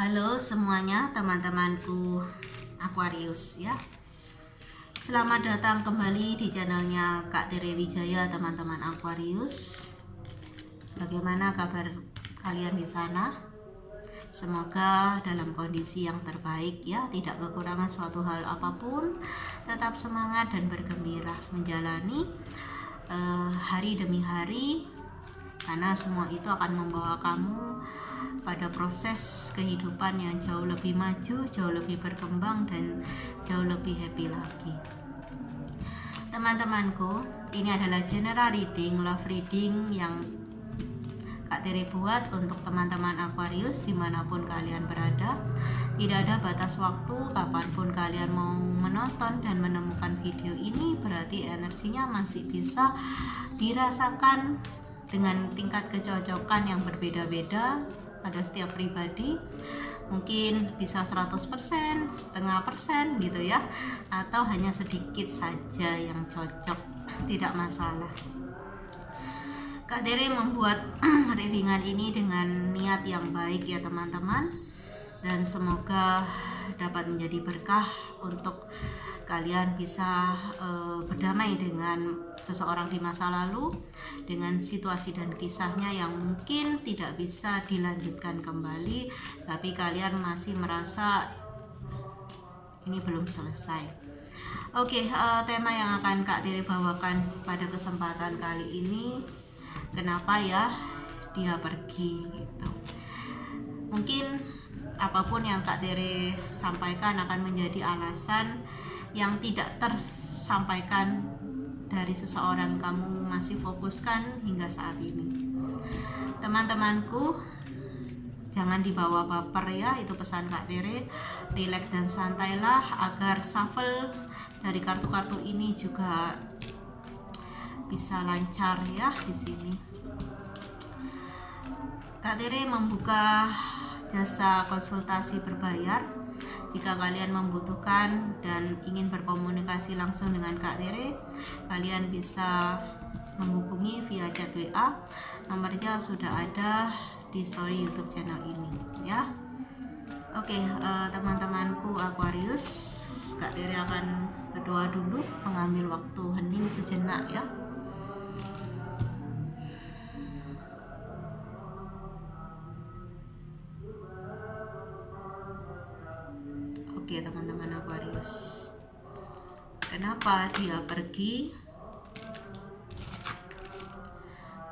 Halo semuanya, teman-temanku Aquarius ya. Selamat datang kembali di channelnya Kak Tere Wijaya, teman-teman Aquarius. Bagaimana kabar kalian di sana? Semoga dalam kondisi yang terbaik ya, tidak kekurangan suatu hal apapun. Tetap semangat dan bergembira menjalani hari demi hari, karena semua itu akan membawa kamu pada proses kehidupan yang jauh lebih maju, jauh lebih berkembang, dan jauh lebih happy lagi. Teman-temanku, ini adalah general reading, love reading yang Kak Tere buat untuk teman-teman Aquarius dimanapun kalian berada. Tidak ada batas waktu, kapanpun kalian mau menonton dan menemukan video ini, berarti energinya masih bisa dirasakan dengan tingkat kecocokan yang berbeda-beda pada setiap pribadi. Mungkin bisa 100%, setengah persen gitu ya, atau hanya sedikit saja yang cocok, tidak masalah. Kak Tere membuat readingan ini dengan niat yang baik ya teman-teman, dan semoga dapat menjadi berkah untuk kalian bisa berdamai dengan seseorang di masa lalu, dengan situasi dan kisahnya yang mungkin tidak bisa dilanjutkan kembali, tapi kalian masih merasa ini belum selesai. Oke, tema yang akan Kak Tere bawakan pada kesempatan kali ini, kenapa ya dia pergi gitu. Mungkin apapun yang Kak Tere sampaikan akan menjadi alasan yang tidak tersampaikan dari seseorang kamu masih fokuskan hingga saat ini. Teman-temanku, jangan dibawa baper ya, itu pesan Kak Tere. Relax dan santailah agar shuffle dari kartu-kartu ini juga bisa lancar ya di sini. Kak Tere membuka jasa konsultasi berbayar. Jika kalian membutuhkan dan ingin berkomunikasi langsung dengan Kak Tere, kalian bisa menghubungi via chat WA. Nomornya sudah ada di story YouTube channel ini ya. Oke, teman-temanku Aquarius, Kak Tere akan berdoa dulu, mengambil waktu hening sejenak ya. Oke teman-teman Aquarius, kenapa dia pergi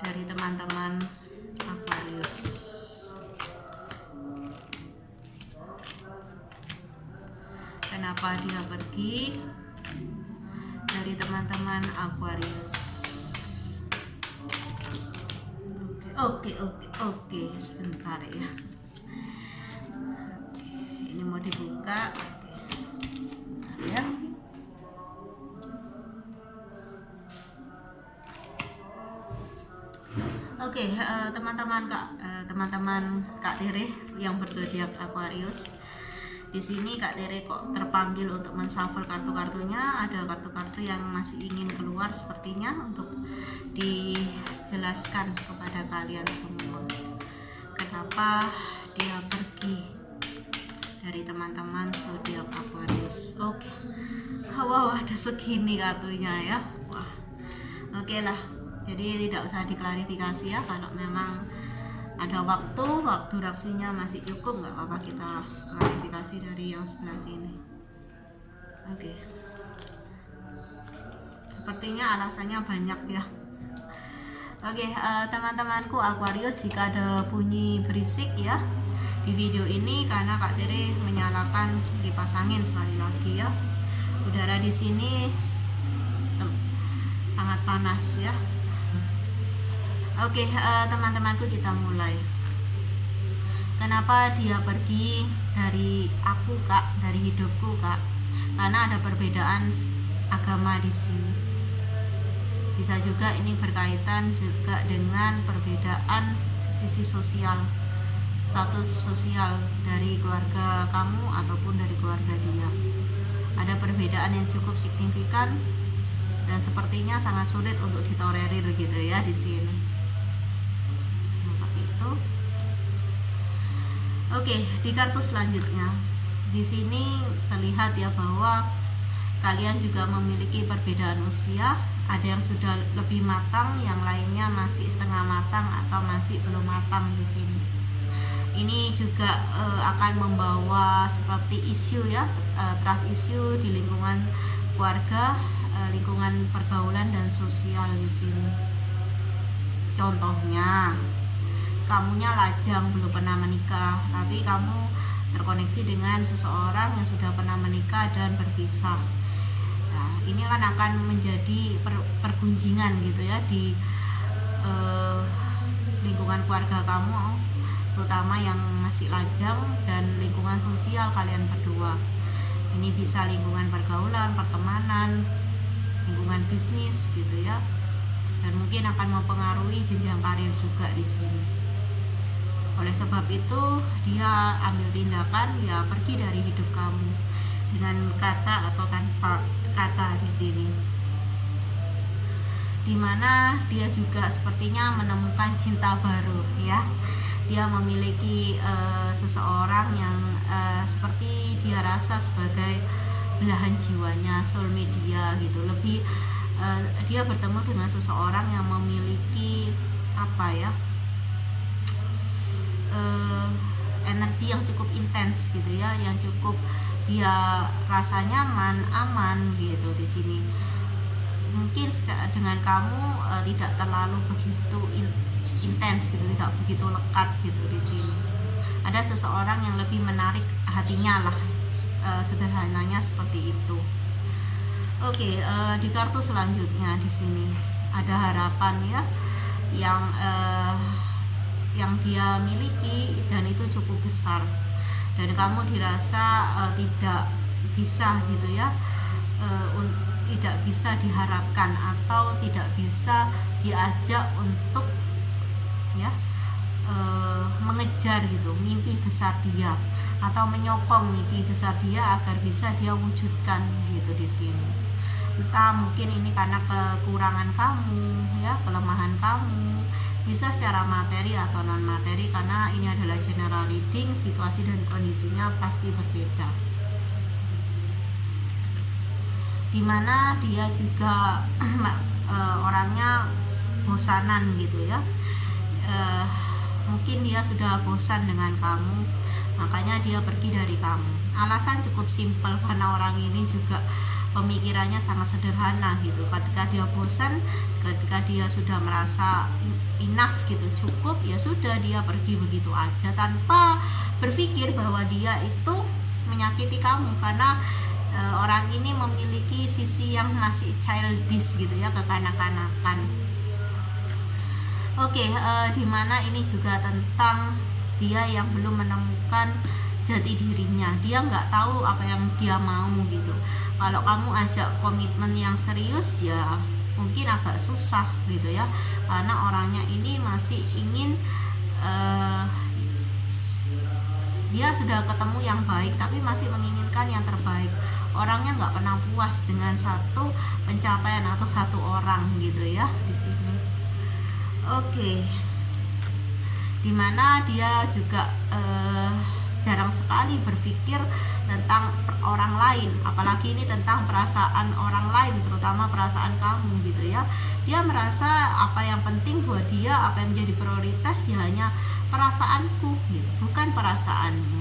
dari teman-teman Aquarius? Kenapa dia pergi dari teman-teman Aquarius? Oke, sebentar ya. Ini mau dibuka ya. Oke, teman-teman Kak Tere yang berzodiak Aquarius, di sini Kak Tere kok terpanggil untuk menshuffle kartu-kartunya. Ada kartu-kartu yang masih ingin keluar sepertinya untuk dijelaskan kepada kalian semua. Kenapa dia pergi dari teman-teman zodiak Aquarius? Oke. Wow, ada segini kartunya ya. Wah. Oke lah. Jadi tidak usah diklarifikasi ya, kalau memang ada waktu reaksinya masih cukup, nggak apa-apa kita klarifikasi dari yang sebelah sini. Oke. Sepertinya alasannya banyak ya. Oke, teman-temanku Aquarius, jika ada bunyi berisik ya di video ini, karena Kak Tere menyalakan kipas angin sekali lagi ya. Udara di sini sangat panas ya. Oke, teman-temanku, kita mulai. Kenapa dia pergi dari aku Kak, dari hidupku Kak? Karena ada perbedaan agama di sini. Bisa juga ini berkaitan juga dengan perbedaan sisi sosial, status sosial dari keluarga kamu ataupun dari keluarga dia. Ada perbedaan yang cukup signifikan dan sepertinya sangat sulit untuk ditolerir gitu ya di sini. Seperti itu. Oke, di kartu selanjutnya di sini terlihat ya bahwa kalian juga memiliki perbedaan usia. Ada yang sudah lebih matang, yang lainnya masih setengah matang atau masih belum matang di sini. Ini juga akan membawa seperti isu ya, trust issue di lingkungan keluarga, lingkungan pergaulan dan sosial di sini. Contohnya, kamunya lajang, belum pernah menikah, tapi kamu terkoneksi dengan seseorang yang sudah pernah menikah dan berpisah. Nah, ini kan akan menjadi pergunjingan gitu ya di lingkungan keluarga kamu, terutama yang masih lajang, dan lingkungan sosial kalian berdua. Ini bisa lingkungan pergaulan, pertemanan, lingkungan bisnis gitu ya, dan mungkin akan mempengaruhi jenjang karir juga di sini. Oleh sebab itu dia ambil tindakan, ya pergi dari hidup kamu dengan kata atau tanpa kata di sini. Dimana dia juga sepertinya menemukan cinta baru ya. Dia memiliki seseorang yang seperti dia rasa sebagai belahan jiwanya, soulmate dia gitu. Lebih dia bertemu dengan seseorang yang memiliki apa ya, energi yang cukup intens gitu ya, yang cukup dia rasa nyaman, aman gitu di sini. Mungkin dengan kamu tidak terlalu begitu intens gitu, tidak begitu lekat gitu di sini. Ada seseorang yang lebih menarik hatinya lah, sederhananya seperti itu. Oke, di kartu selanjutnya di sini ada harapan ya, yang dia miliki dan itu cukup besar, dan kamu dirasa tidak bisa gitu ya, tidak bisa diharapkan atau tidak bisa diajak untuk ya mengejar gitu mimpi besar dia, atau menyokong mimpi besar dia agar bisa dia wujudkan gitu di sini. Entah mungkin ini karena kekurangan kamu ya, kelemahan kamu, bisa secara materi atau non materi, karena ini adalah general reading, situasi dan kondisinya pasti berbeda. Dimana dia juga orangnya bosanan gitu ya, mungkin dia sudah bosan dengan kamu, makanya dia pergi dari kamu. Alasan cukup simpel, karena orang ini juga pemikirannya sangat sederhana gitu. Ketika dia bosan, ketika dia sudah merasa enough gitu, cukup, ya sudah dia pergi begitu aja tanpa berpikir bahwa dia itu menyakiti kamu, karena orang ini memiliki sisi yang masih childish gitu ya, kekanak-kanakan. Oke, dimana ini juga tentang dia yang belum menemukan jati dirinya. Dia nggak tahu apa yang dia mau gitu. Kalau kamu ajak komitmen yang serius, ya mungkin agak susah gitu ya, karena orangnya ini masih ingin dia sudah ketemu yang baik tapi masih menginginkan yang terbaik. Orangnya nggak pernah puas dengan satu pencapaian atau satu orang gitu ya di sini. Oke, dimana dia juga jarang sekali berpikir tentang orang lain, apalagi ini tentang perasaan orang lain, terutama perasaan kamu gitu ya. Dia merasa apa yang penting buat dia, apa yang menjadi prioritas, ya hanya perasaanku gitu, bukan perasaanmu.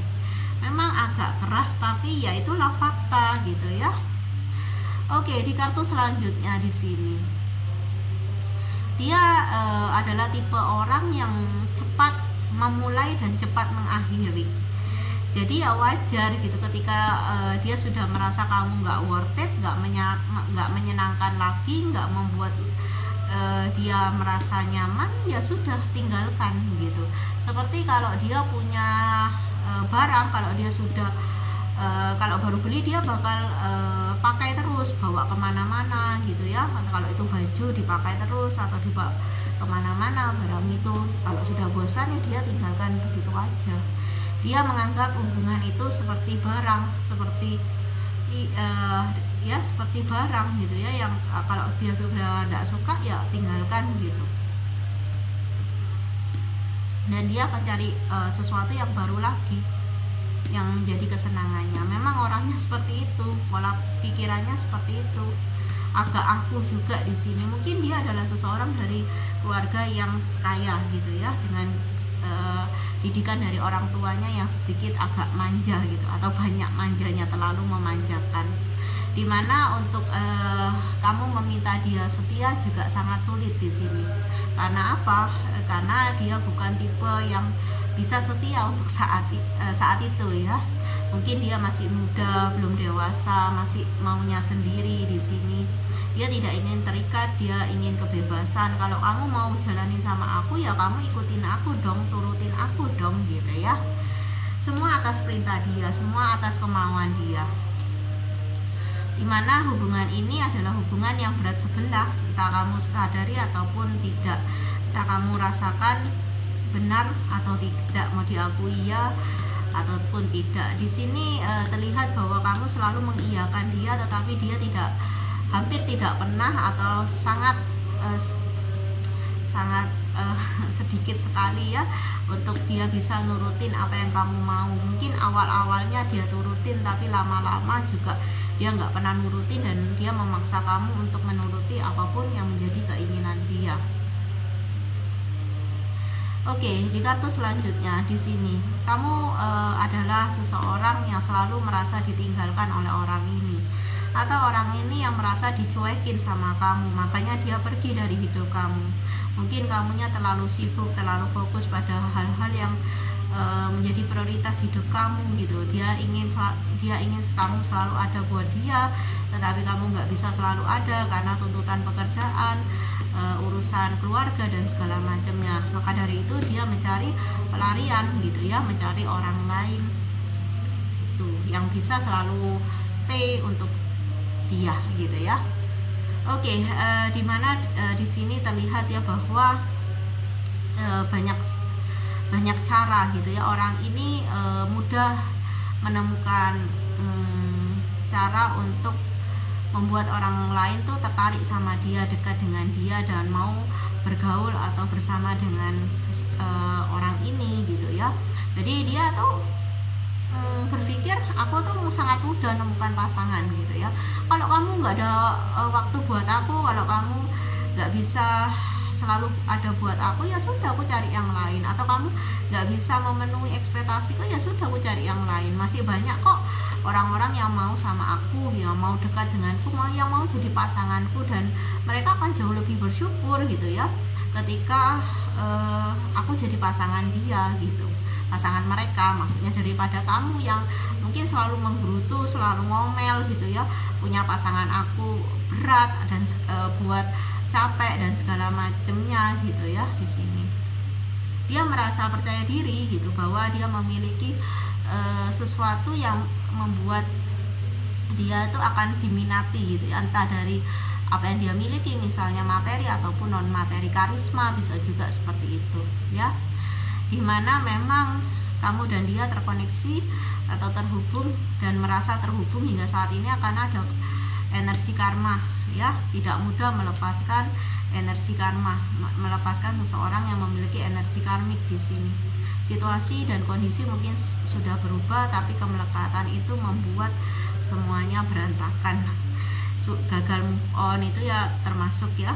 Memang agak keras, tapi ya itulah fakta gitu ya. Oke, di kartu selanjutnya di sini dia adalah tipe orang yang cepat memulai dan cepat mengakhiri. Jadi ya wajar gitu ketika dia sudah merasa kamu nggak worth it, nggak menyenangkan lagi, nggak membuat dia merasa nyaman, ya sudah tinggalkan gitu. Seperti kalau dia punya barang, kalau dia sudah kalau baru beli dia bakal pakai terus, bawa kemana-mana gitu ya. Kalau itu baju dipakai terus atau dibawa kemana-mana barang itu. Kalau sudah bosan ya dia tinggalkan begitu aja. Dia menganggap hubungan itu seperti barang, seperti ya seperti barang gitu ya, yang kalau dia sudah tidak suka ya tinggalkan gitu. dan dia akan cari sesuatu yang baru lagi yang menjadi kesenangannya. Memang orangnya seperti itu, pola pikirannya seperti itu. Agak angkuh juga di sini. Mungkin dia adalah seseorang dari keluarga yang kaya gitu ya, dengan didikan dari orang tuanya yang sedikit agak manja gitu, atau banyak manjanya, terlalu memanjakan. Dimana untuk kamu meminta dia setia juga sangat sulit di sini. Karena apa? Karena dia bukan tipe yang bisa setia untuk saat itu ya. Mungkin dia masih muda, belum dewasa, masih maunya sendiri di sini. Dia tidak ingin terikat, dia ingin kebebasan. Kalau kamu mau jalani sama aku, ya kamu ikutin aku dong, turutin aku dong gitu ya. Semua atas perintah dia, semua atas kemauan dia. Dimana hubungan ini adalah hubungan yang berat sebelah, entah kamu sadari ataupun tidak, entah kamu rasakan benar atau tidak, mau diakui ya ataupun tidak. Di sini terlihat bahwa kamu selalu mengiyakan dia, tetapi dia hampir tidak pernah atau sangat sedikit sekali ya untuk dia bisa nurutin apa yang kamu mau. Mungkin awal-awalnya dia turutin, tapi lama-lama juga dia nggak pernah nurutin, dan dia memaksa kamu untuk menuruti apapun yang menjadi keinginan dia. Oke, di kartu selanjutnya di sini kamu adalah seseorang yang selalu merasa ditinggalkan oleh orang ini, atau orang ini yang merasa dicuekin sama kamu, makanya dia pergi dari hidup kamu. Mungkin kamunya terlalu sibuk, terlalu fokus pada hal-hal yang menjadi prioritas hidup kamu gitu. Dia ingin kamu selalu ada buat dia, tetapi kamu nggak bisa selalu ada karena tuntutan pekerjaan, urusan keluarga dan segala macamnya. Maka dari itu dia mencari pelarian gitu ya, mencari orang lain itu yang bisa selalu stay untuk dia gitu ya. Oke, dimana di sini terlihat ya bahwa banyak cara gitu ya. Orang ini mudah menemukan cara untuk membuat orang lain tuh tertarik sama dia, dekat dengan dia, dan mau bergaul atau bersama dengan orang ini gitu ya. Jadi dia tuh berpikir aku tuh sangat mudah menemukan pasangan gitu ya. Kalau kamu nggak ada waktu buat aku, kalau kamu nggak bisa selalu ada buat aku, ya sudah aku cari yang lain. Atau kamu nggak bisa memenuhi ekspektasiku, ya sudah aku cari yang lain. Masih banyak kok orang-orang yang mau sama aku, yang mau dekat denganku, yang mau jadi pasanganku, dan mereka akan jauh lebih bersyukur gitu ya ketika aku jadi pasangan dia gitu, pasangan mereka maksudnya, daripada kamu yang mungkin selalu menggerutu, selalu ngomel gitu ya, punya pasangan aku berat dan buat capek dan segala macemnya gitu ya. Di sini dia merasa percaya diri gitu, bahwa dia memiliki sesuatu yang membuat dia itu akan diminati gitu ya, entah dari apa yang dia miliki, misalnya materi ataupun non materi, karisma bisa juga seperti itu ya. Dimana memang kamu dan dia terkoneksi atau terhubung dan merasa terhubung hingga saat ini, akan ada energi karma ya. Tidak mudah melepaskan energi karma, melepaskan seseorang yang memiliki energi karmik di sini. Situasi dan kondisi mungkin sudah berubah, tapi kemelekatan itu membuat semuanya berantakan. Gagal move on itu ya termasuk ya.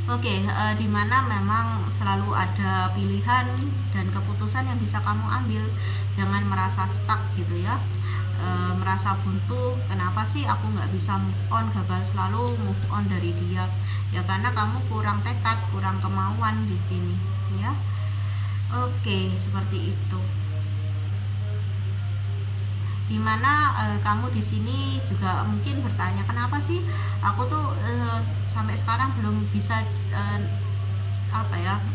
Oke, dimana memang selalu ada pilihan dan keputusan yang bisa kamu ambil. Jangan merasa stuck gitu ya, merasa buntu. Kenapa sih aku nggak bisa move on, gagal selalu move on dari dia? Ya karena kamu kurang tekad, kurang kemauan di sini ya. Oke, seperti itu. Dimana kamu di sini juga mungkin bertanya, kenapa sih aku tuh sampai sekarang belum bisa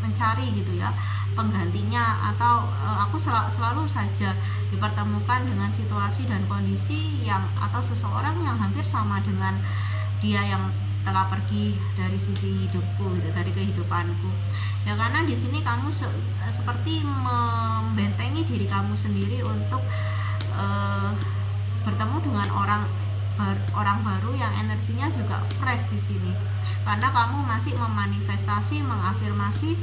mencari gitu ya penggantinya, atau aku selalu saja dipertemukan dengan situasi dan kondisi yang, atau seseorang yang hampir sama dengan dia yang telah pergi dari sisi hidupku gitu, dari kehidupanku. Ya karena di sini kamu seperti membentengi diri kamu sendiri untuk bertemu dengan orang baru yang energinya juga fresh di sini. Karena kamu masih memanifestasi, mengafirmasi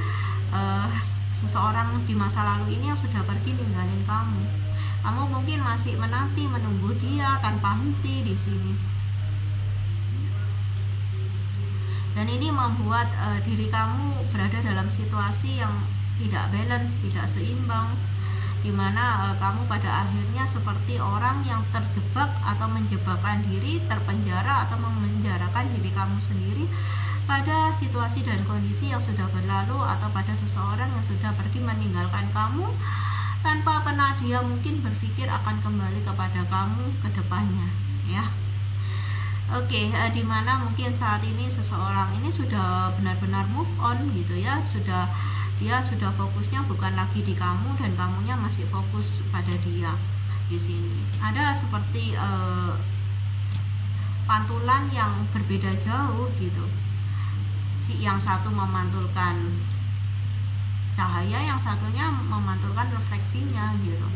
seseorang di masa lalu ini yang sudah pergi ninggalin kamu. Kamu mungkin masih menunggu dia tanpa henti di sini. Dan ini membuat diri kamu berada dalam situasi yang tidak balance, tidak seimbang, dimana kamu pada akhirnya seperti orang yang terjebak atau menjebakkan diri, terpenjara atau memenjarakan diri kamu sendiri pada situasi dan kondisi yang sudah berlalu, atau pada seseorang yang sudah pergi meninggalkan kamu tanpa pernah dia mungkin berpikir akan kembali kepada kamu ke depannya, ya. Oke, dimana mungkin saat ini seseorang ini sudah benar-benar move on gitu ya, dia sudah fokusnya bukan lagi di kamu dan kamunya masih fokus pada dia. Di sini ada seperti pantulan yang berbeda jauh gitu. Si yang satu memantulkan cahaya, yang satunya memantulkan refleksinya gitu.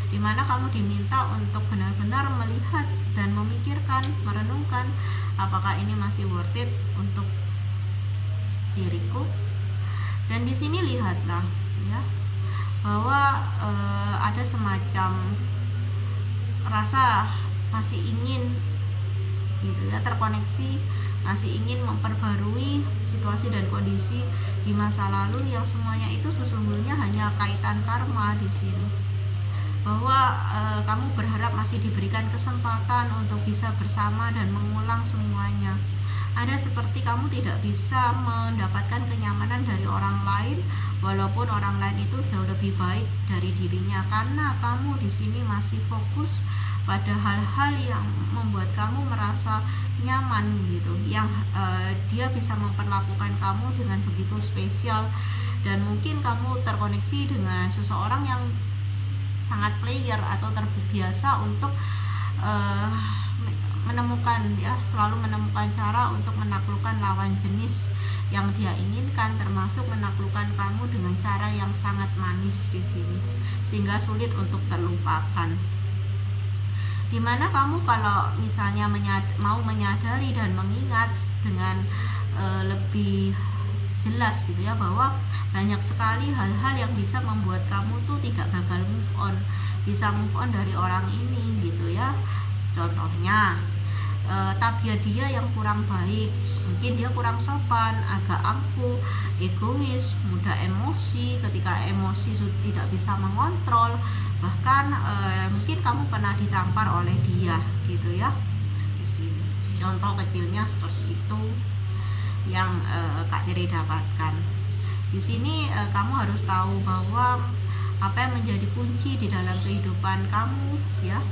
Dimana kamu diminta untuk benar-benar melihat dan memikirkan, merenungkan apakah ini masih worth it untuk diriku. Dan di sini lihatlah ya, bahwa ada semacam rasa masih ingin gitu ya, terkoneksi, masih ingin memperbarui situasi dan kondisi di masa lalu yang semuanya itu sesungguhnya hanya kaitan karma di sini. Bahwa kamu berharap masih diberikan kesempatan untuk bisa bersama dan mengulang semuanya. Ada seperti kamu tidak bisa mendapatkan kenyamanan dari orang lain, walaupun orang lain itu jauh lebih baik dari dirinya, karena kamu di sini masih fokus pada hal-hal yang membuat kamu merasa nyaman gitu, yang dia bisa memperlakukan kamu dengan begitu spesial. Dan mungkin kamu terkoneksi dengan seseorang yang sangat player atau terbiasa untuk menemukan ya, selalu menemukan cara untuk menaklukkan lawan jenis yang dia inginkan, termasuk menaklukkan kamu dengan cara yang sangat manis di sini, sehingga sulit untuk terlupakan. Dimana kamu kalau misalnya mau menyadari dan mengingat dengan lebih jelas gitu ya, bahwa banyak sekali hal-hal yang bisa membuat kamu tuh tidak gagal move on, bisa move on dari orang ini gitu ya. Contohnya tabiat dia yang kurang baik, mungkin dia kurang sopan, agak angkuh, egois, mudah emosi, ketika emosi tidak bisa mengontrol, bahkan mungkin kamu pernah ditampar oleh dia gitu ya. Di sini contoh kecilnya seperti itu yang Kak Tiri dapatkan. Di sini kamu harus tahu bahwa apa yang menjadi kunci di dalam kehidupan kamu ya,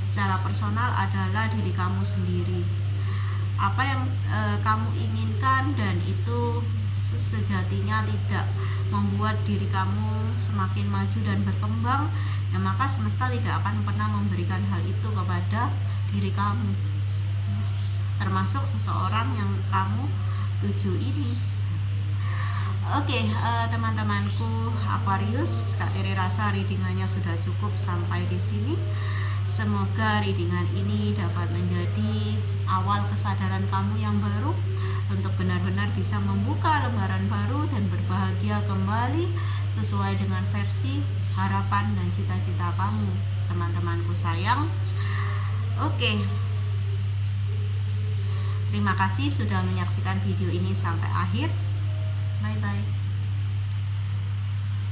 secara personal adalah diri kamu sendiri. Apa yang kamu inginkan dan itu sejatinya tidak membuat diri kamu semakin maju dan berkembang, ya maka semesta tidak akan pernah memberikan hal itu kepada diri kamu, termasuk seseorang yang kamu tuju ini. Oke, teman-temanku Aquarius, Kak Tiri rasa readingannya sudah cukup sampai di sini. Semoga readingan ini dapat menjadi awal kesadaran kamu yang baru untuk benar-benar bisa membuka lembaran baru dan berbahagia kembali sesuai dengan versi harapan dan cita-cita kamu, teman-temanku sayang. Oke, terima kasih sudah menyaksikan video ini sampai akhir. Bye-bye.